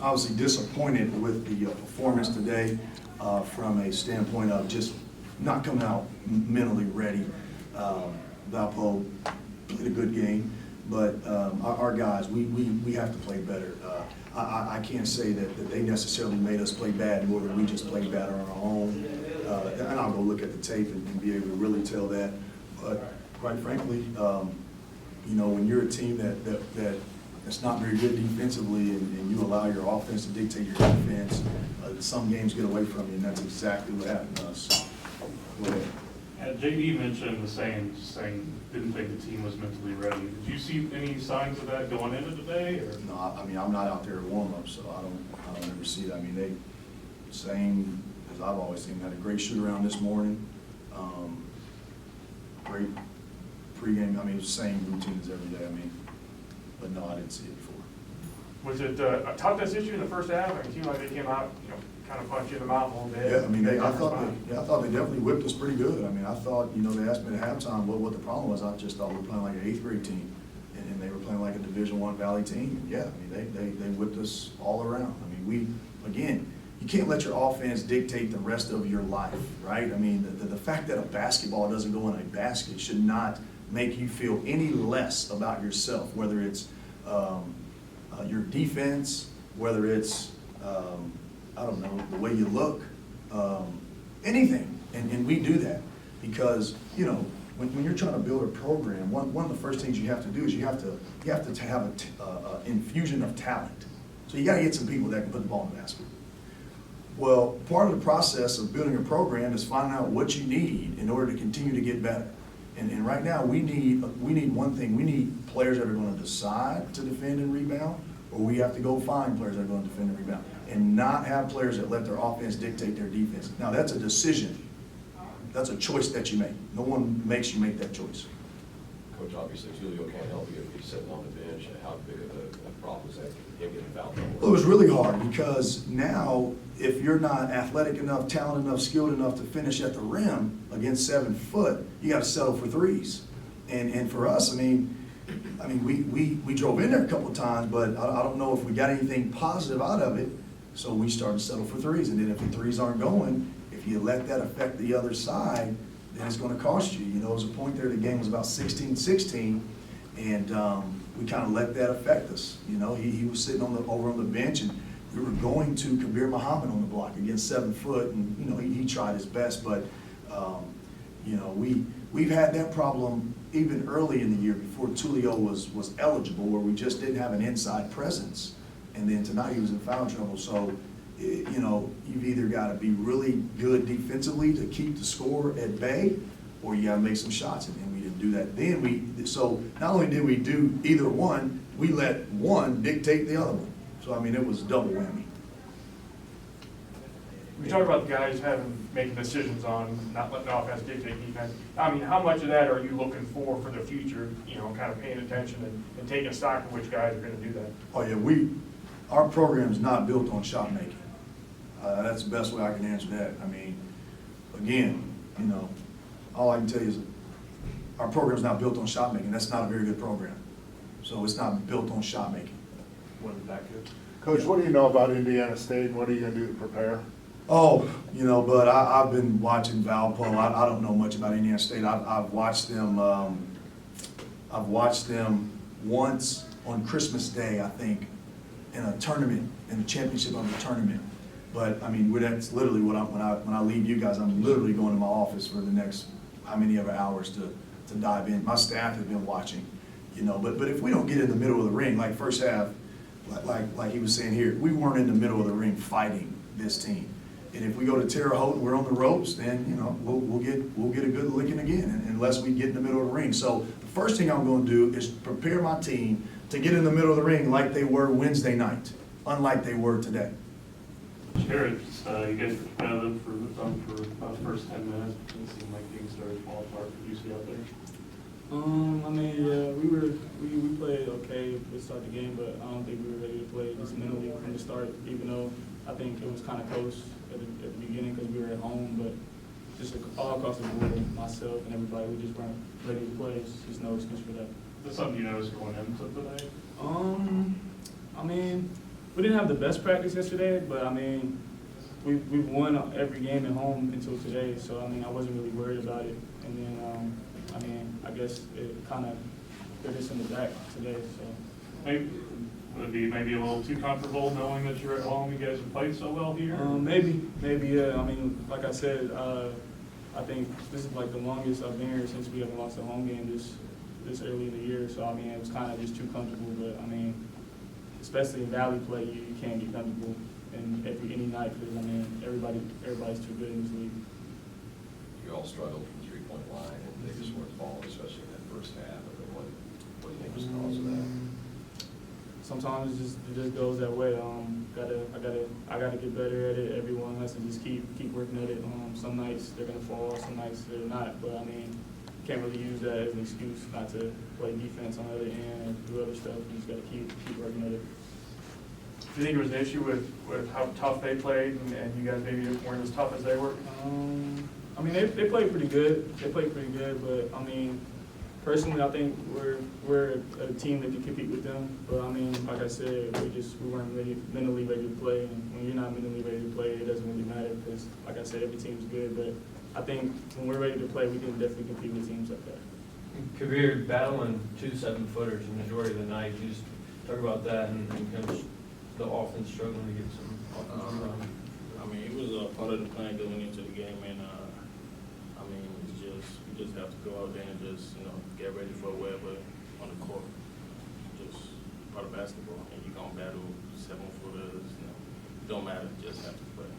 obviously disappointed with the performance today from a standpoint of just not coming out mentally ready. Valpo played a good game, but our guys, we have to play better. I can't say that they necessarily made us play bad, nor that we just played better on our own. And I'll go look at the tape and be able to really tell that. But quite frankly, you know, when you're a team that's not very good defensively and you allow your offense to dictate your defense, some games get away from you, and that's exactly what happened to us. Go ahead. JD mentioned the saying didn't think the team was mentally ready. Did you see any signs of that going into today? Or? No, I mean, I'm not out there at warm-up, so I don't ever see it. I mean, they, same as I've always seen, had a great shoot-around this morning. Great pregame. I mean, it was the same routines every day. I mean, but no, I didn't see it before. Was it a toughness issue in the first half? I mean, it seemed like they came out, you know, kind of punched you in the mouth a little bit. Yeah, I mean, I thought they definitely whipped us pretty good. I mean, I thought, you know, they asked me at halftime what the problem was. I just thought we were playing like an 8th grade team, and they were playing like a Division I Valley team. And yeah, I mean, they whipped us all around. I mean, again, you can't let your offense dictate the rest of your life, right? I mean, the fact that a basketball doesn't go in a basket should not make you feel any less about yourself, whether it's your defense, whether it's, I don't know, the way you look, anything. And we do that because, you know, when you're trying to build a program, one of the first things you have to do is you have to have an infusion of talent. So you got to get some people that can put the ball in the basket. Well, part of the process of building a program is finding out what you need in order to continue to get better. And right now we need one thing. We need players that are going to decide to defend and rebound, or we have to go find players that are going to defend and rebound, and not have players that let their offense dictate their defense. Now that's a decision. That's a choice that you make. No one makes you make that choice. Coach, obviously Julio can't help you if he's sitting on the bench. How big of a problem is that, him getting fouled? Well, it was really hard because now if you're not athletic enough, talented enough, skilled enough to finish at the rim against 7 foot, you got to settle for threes. And for us, I mean, we drove in there a couple of times, but I don't know if we got anything positive out of it. So we started to settle for threes, and then if the threes aren't going, if you let that affect the other side, then it's going to cost you. You know, there was a point there, the game was about 16-16, and we kind of let that affect us. You know, he was sitting over on the bench, and we were going to Kabir Mohammed on the block against 7 foot, and you know he tried his best, but you know we've had that problem even early in the year before Tulio was eligible, where we just didn't have an inside presence. And then tonight he was in foul trouble. So, you know, you've either got to be really good defensively to keep the score at bay, or you got to make some shots. And we didn't do that. So not only did we do either one, we let one dictate the other one. So, I mean, it was double whammy. We talked about the guys making decisions on not letting the offense dictate defense. I mean, how much of that are you looking for the future, you know, kind of paying attention and taking stock of which guys are going to do that? Oh, yeah, our program is not built on shot making. That's the best way I can answer that. I mean, again, you know, all I can tell you is our program is not built on shot making. That's not a very good program. So it's not built on shot making. What is that good? Coach, what do you know about Indiana State, and what are you going to do to prepare? Oh, you know, but I've been watching Valpo. I don't know much about Indiana State. I've watched them. I've watched them once on Christmas Day, I think, in a tournament, in the championship of the tournament. But I mean, that's literally what when I leave you guys, I'm literally going to my office for the next how many other hours to dive in. My staff has been watching, you know. But if we don't get in the middle of the ring, like first half, like he was saying here, we weren't in the middle of the ring fighting this team. And if we go to Terre Haute and we're on the ropes, then you know we'll get a good licking again, unless we get in the middle of the ring. So the first thing I'm going to do is prepare my team to get in the middle of the ring like they were Wednesday night, unlike they were today. Sure, you guys were competitive for about the first 10 minutes. It seemed like things started to fall apart. What did you see out there? I mean, yeah, we played okay to start the game, but I don't think we were ready to play just mentally from the start, even though I think it was kind of close at the beginning because we were at home, but just all across the board, myself and everybody, we just weren't ready to play. There's no excuse for that. Is that something you noticed going into today? I mean, we didn't have the best practice yesterday, but I mean, we've won every game at home until today, so I mean, I wasn't really worried about it. And then, I mean, I guess it kind of hit us in the back today, so. Maybe, would it be maybe a little too comfortable knowing that you're at home, you guys have played so well here? Maybe, yeah. I mean, like I said, I think this is like the longest I've been here since we haven't lost a home game this early in the year. So I mean, it was kind of just too comfortable. But I mean, especially in Valley play, you can't get comfortable in any night because I mean, everybody's too good in this league. You all struggled from the 3-point line, and they just weren't falling, especially in that first half. I mean, what do you think was the cause of that? Sometimes it just goes that way. I gotta get better at it. Everyone has to just keep working at it. Some nights they're gonna fall, some nights they're not. But I mean, can't really use that as an excuse not to play defense on the other end and do other stuff. You just gotta keep working at it. Do you think it was an issue with how tough they played and you guys maybe weren't as tough as they were? I mean, they played pretty good. They played pretty good, but I mean, personally, I think we're a team that can compete with them. But I mean, like I said, we weren't really mentally ready to play. And when you're not mentally ready to play, it doesn't really matter because, like I said, every team's good. But I think when we're ready to play, we can definitely compete with teams like that. Kabir battling 2 7-footers the majority of the night. You just talk about that and kind of the offense struggling to get some offense rebound. I mean, it was a part of the plan going into the game, and I mean, we just have to go out there and just get ready for whatever on the court. Just part of basketball, and you're gonna battle 7-footers. Don't matter, just have to play.